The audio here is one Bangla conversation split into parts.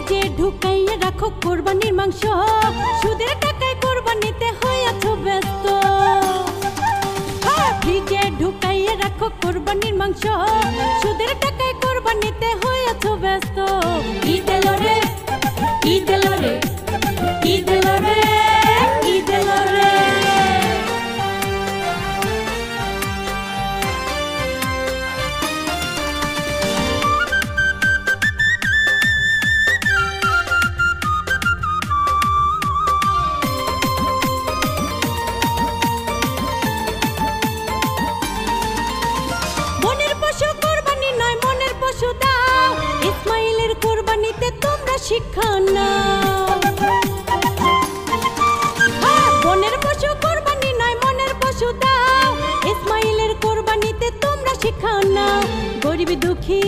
ফ্রিজে ঢুকাইয়া রাখো কোরবানির মাংস, সুদের টাকায় কোরবানিতে হইয়াছো ব্যস্ত। ফ্রিজে ঢুকাইয়া রাখো কোরবানির মাংস, সুদের টাকায় কোরবানিতে হইয়াছো ব্যস্ত। ঈদ এলো রে, ঈদ এলো রে, ঈদ এলো রে, ঈদ এলো রে। মনের পশু কোরবানি নয়, মনের পশু দাও, ইসমাইলের কোরবানিতে তোমরা শিক্ষা নাও। মনের পশু কোরবানি নয়, মনের পশু দাও, ইসমাইলের কোরবানিতে তোমরা শিক্ষা নাও। গরিব দুঃখী,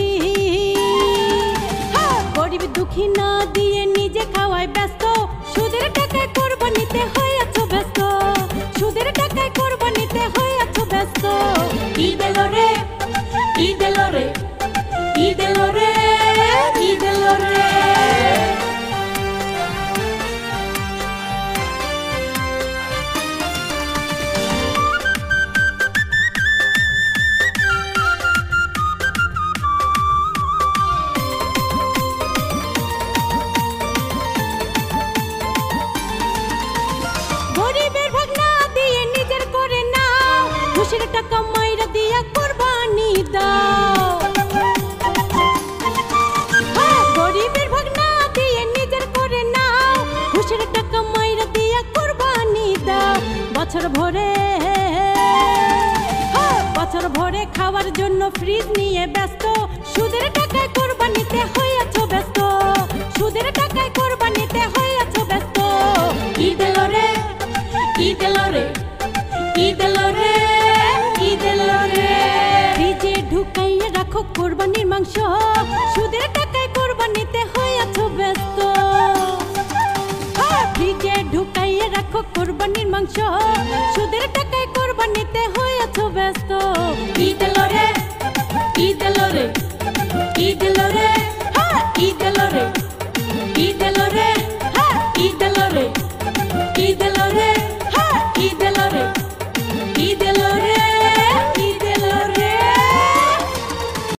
গরিব দুঃখী না দিয়ে নিজে খাওয়ায় ব্যস্ত, সুদের টাকায় কোরবানিতে হইয়াছো ব্যস্ত, সুদের টাকায় কোরবানিতে হইয়াছো ব্যস্ত। ঈদ এলো রে, ঈদ এলো রে, ঈদ এলো রে, ঈদ এলো রে। গরিবের ভাগ না দিয়ে নিজের করে নাও, খুশির টাকা মাইরা দিয়া কোরবানি দাও। গরিবের ভাগ না দিয়ে নিজের করে নাও, খুশির টাকা মাইরা দিয়া কোরবানি দাও। বছর ভরে, বছর ভরে খাওয়ার জন্য ফ্রিজ নিয়ে ব্যস্ত, সুদের টাকায় কোরবানিতে হইয়াছো ব্যস্ত, সুদের টাকায় কোরবানিতে হইয়াছো ব্যস্ত। ঈদ এলো রে, ঈদ এলো রে, ঈদ এলো রে, ঈদ এলো রে। ফ্রিজে ঢুকাইয়া রাখো কোরবানির মাংস, সুদের টাকায় কোরবানিতে হইয়াছো ব্যস্ত। ফ্রিজে ঢুকাইয়া রাখো কোরবানির মাংস, সুদের টাকায় কোরবানিতে হইয়াছো ব্যস্ত। ঈদ এলো রে, ঈদ এলো রে, ঈদ এলো রে, ঈদ এলো রে, ঈদ এলো রে।